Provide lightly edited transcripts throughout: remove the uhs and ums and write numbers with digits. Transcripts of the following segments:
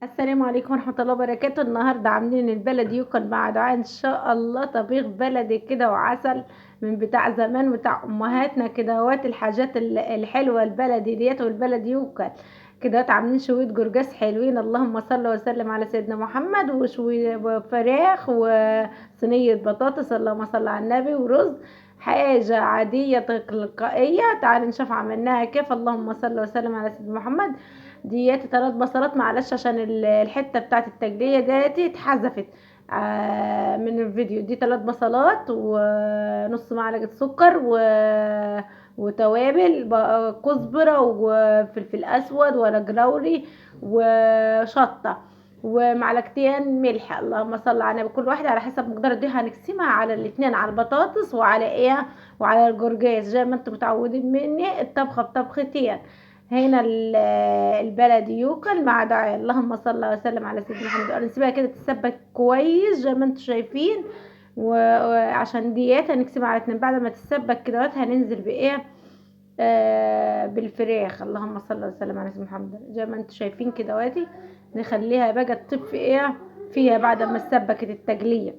السلام عليكم ورحمة الله وبركاته. النهاردة عاملين البلدي يوكل مع دعاء إن شاء الله، طبيخ بلدي كده وعسل من بتاع زمان بتاع أمهاتنا كده، وات الحاجات الحلوة البلدي ديت والبلدي يوكل كده. عاملين شوية جرجاس حلوين، اللهم صل وسلم على سيدنا محمد، وشوية فراخ وصينية بطاطس، اللهم صل على النبي، ورز. حاجة عادية تلقائية. تعالوا نشوف عملناها كيف. اللهم صل وسلم على سيدنا محمد. دياتي 3 بصلات، معلش عشان الحته بتاعت التجليه دياتي اتحذفت من الفيديو. دي 3 بصلات ونص معلقه سكر وتوابل كزبره وفلفل اسود ورق لوري وشطه ومعلقتين ملح. اللهم صل على النبي. كل واحده على حسب مقدار دي هنقسمها على الاتنين، على البطاطس وعلى ايه وعلى الجرجاز، زي ما انتم متعودين مني الطبخه بطبختين. هنا البلدي يوكل مع دعاء، اللهم صل وسلم على سيدنا محمد. نسيبها كده تتسبك كويس زي ما انتم شايفين، وعشان ديت هنقسمها على 2. بعد ما تتسبك كده هننزل بايه؟ بالفراخ. اللهم صل وسلم على سيدنا محمد. زي ما انتم شايفين كده نخليها بقى تطيب في ايه فيها بعد ما تسبكت التجليه.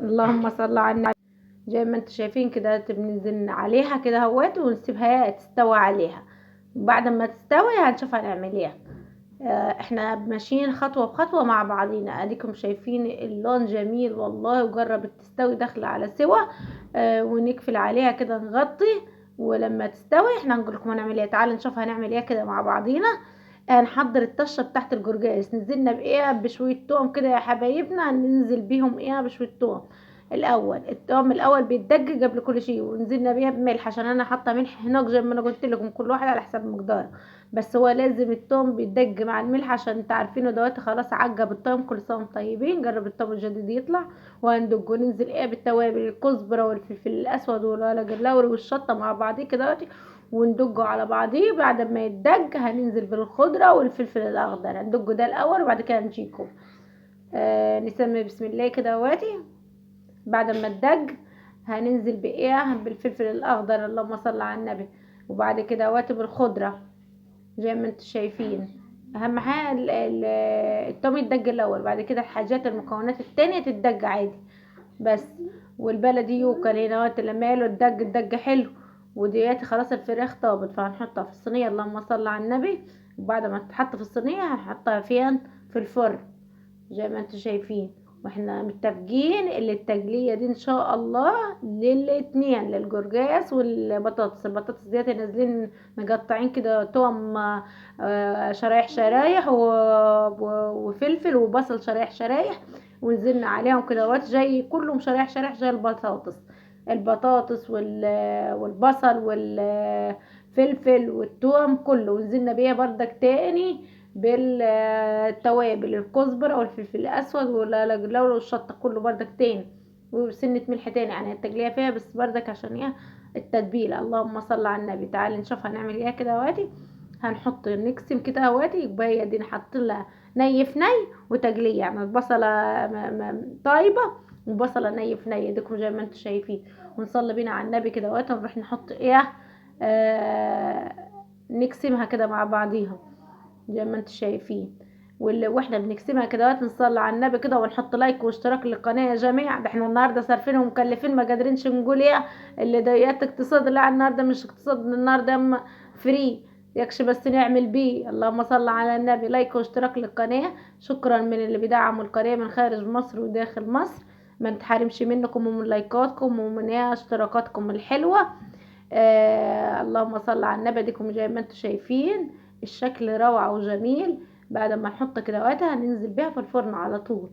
اللهم صل على النبي. زي ما انتم شايفين كده بننزل عليها كده ونسيبها تستوي عليها. بعد ما تستوي هنشوف هنعمل ايه. احنا ماشيين خطوة بخطوة مع بعضينا. اديكم شايفين اللون جميل والله، وجربت تستوي داخلة على سوا. ونقفل عليها كده نغطي، ولما تستوي احنا نقول لكم هنعمل ايه. تعالوا نشوف هنعمل ايه كده مع بعضينا. هنحضر الطشة بتاعت الجرجاس. نزلنا بايه؟ بشوية توم كده يا حبايبنا، ننزل بيهم ايه بشوية توم. التوم الاول بيتدج قبل كل شيء، ونزلنا بيها بملح عشان انا حاطه ملح هناك زي ما انا قلت لكم، كل واحد على حسب مقداره. بس هو لازم التوم بيتدج مع الملح عشان انت عارفينه دلوقتي خلاص عجب التوم. كل سنه وانتم طيبين. جرب التوم الجديد يطلع. وهندج وننزل ايه بالتوابل، الكزبره والفلفل الاسود والورق اللوري والشطه مع بعضيه كده دلوقتي، وندجه على بعضيه. بعد ما يتدج هننزل بالخضره والفلفل الاخضر، هندجه ده الاول وبعد كده نجيكم. نسمي بسم الله كده دلوقتي. بعد ما الدج هننزل بايه؟ بالفلفل الاخضر، اللهم صل على النبي. وبعد كده بالخضره زي ما انتم شايفين. اهم حاجه التوم يتدج الاول، بعد كده الحاجات المكونات التانية تتدج عادي بس. والبلدي يوكل هنا لما يلو الدج حلو. ودياتي خلاص الفراخ طابت، فهنحطها في الصينيه. اللهم صل على النبي. وبعد ما تتحط في الصينيه هنحطها فين؟ في الفرن زي ما انتم شايفين. واحنا متفقين اللي التجلية دي ان شاء الله للاتنين، للجرجاس والبطاطس. البطاطس ديت نازلين مقطعين كده توم، شرايح شرايح وفلفل وبصل شرايح شرايح، ونزلنا عليهم كده جاي كلهم شرايح شرايح زي البطاطس والبصل والفلفل والثوم كله. ونزلنا بيها بردك تاني بالتوابل، الكزبرة والفلفل الأسود واللوري والشطة كله بردك تاني، وسنة ملح تاني. يعني التجلية فيها بس بردك عشان ايه؟ التتبيلة. اللهم صل على النبي. تعالي نشوف هنعمل ايه كده اهواتي. هنحط نقسم كده اهواتي، يبقى هي دي نحط لها ني في ني وتجلية. يعني البصلة طايبة وبصلة ني في ني، ديكم زي ما انتم شايفين. ونصلي بينا على النبي كده اهواتي. ونروح نحط ايه؟ نقسمها كده مع بعضيها زي ما انتم شايفين. واحنا بنقسمها كده نصلي على النبي كده، ونحط لايك واشتراك للقناه يا جماعه. ده احنا النهارده صارفين ومكلفين، ما قادرينش نقول ايه اللي ضيقت اقتصاد. لا النهارده مش اقتصاد، النهارده فري يكش بس نعمل بيه. اللهم صل على النبي. لايك واشتراك للقناه. شكرا من اللي بيدعموا القناه من خارج مصر وداخل مصر. ما نتحرمش منكم ومن لايكاتكم ومن اشتراكاتكم الحلوه. اللهم صل على النبي. ديكم زي ما انتم شايفين الشكل روعة وجميل. بعد ما نحط كده وقتها هننزل بيها في الفرن على طول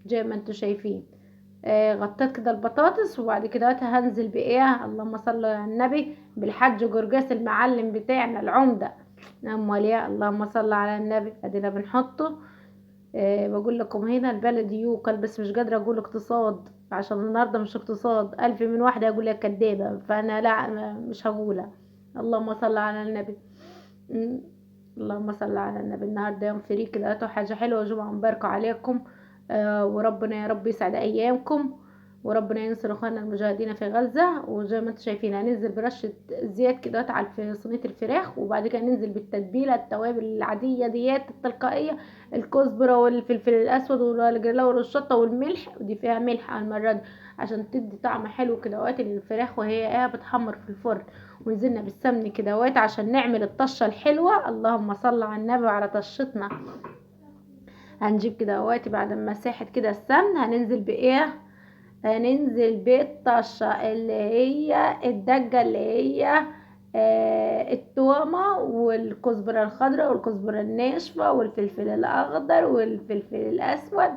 زي ما انتم شايفين. غطيت كده البطاطس، وبعد كده وقتها هنزل بايه؟ اللهم صل على النبي. بالحاج جرجاس المعلم بتاعنا العمدة. امال ايه؟ اللهم صل على النبي. ادينا بنحطه. بقول لكم هنا البلد يوكل، بس مش قادرة اقول اقتصاد عشان النهاردة مش اقتصاد. 1000 من واحدة يقول لك كدابة، فانا لا مش هقولها. اللهم صل على النبي. مم. اللهم صل على النبي. النهارده يوم فري كده، حاجة حلوة، جمعة مباركة عليكم. وربنا يا رب يسعد ايامكم. وربنا ينصر اخواننا المجاهدين في غزة. وزي ما انتم شايفين هننزل برشة زيت كده على صينية الفراخ، وبعد كده ننزل بالتتبيلة التوابل العادية ديت التلقائية، الكزبرة والفلفل الاسود والجلاور والشطة والملح، ودي فيها ملح على المرة دي عشان تدي طعم حلو كده للفراخ وهي بتحمر في الفرن. ونزلنا بالسمن كده عشان نعمل الطشة الحلوة. اللهم صل على النبي على طشتنا. هنجيب كده بعد ما ساحت كده السمن هننزل هننزل بالطشة اللي هي الدجة، اللي هي التومة والكزبرة الخضراء والكزبرة الناشفة والفلفل الأخضر والفلفل الأسود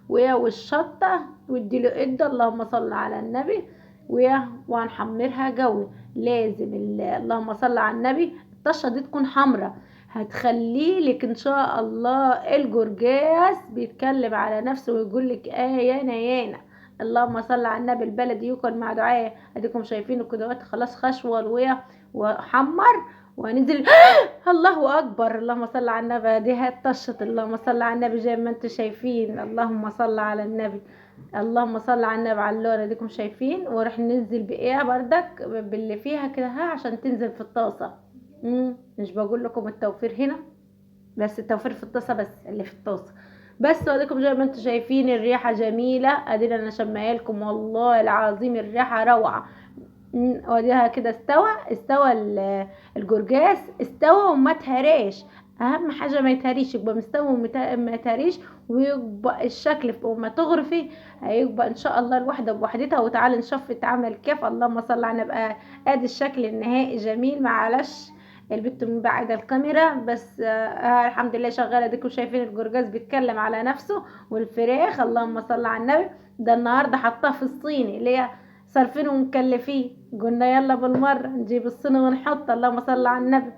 والشطة والديلو إدة. اللهم صل على النبي. وهنحمرها جوي. لازم اللهم صل على النبي الطشة دي تكون حمرة، هتخلي لك ان شاء الله الجرجاس بيتكلم على نفسه ويقول لك يانا يانا. اللهم صل على النبي. البلد يكون مع دعاء. اديكم شايفينه كده خلاص خشوه الويا وحمر. وهننزل الله اكبر. اللهم صل على النبي. دي هتطشت. اللهم صل على النبي زي ما انتم شايفين. اللهم صل على النبي. اللهم صل على النبي. على اللون اديكم شايفين. وراح ننزل بردك باللي فيها كده عشان تنزل في الطاسه. مش بقول لكم التوفير هنا بس، التوفير في الطاسه بس، اللي في الطاسه بس. واديكم زي ما انتم شايفين الريحه جميله. ادينا انا شماها لكم والله العظيم الريحه روعه. وديها كده استوى الجرجاس استوى وما تهراش. اهم حاجه ما يتهريش، يبقى مستوي وما يتهريش، ويبقى الشكل وما تغرفي هيبقى ان شاء الله الواحده بوحدتها. وتعالى نشوف تعمل كيف. اللهم صل على النبي. ادي الشكل النهائي جميل. معلش البت من بعد الكاميرا بس الحمد لله شغاله. ديكم شايفين الجرجاس بيتكلم على نفسه والفراخ. اللهم صل على النبي. ده النهارده حطاه في الصيني اللي هي صارفين ومكلفين. قلنا يلا بالمره نجيب الصيني ونحط. اللهم صل على النبي.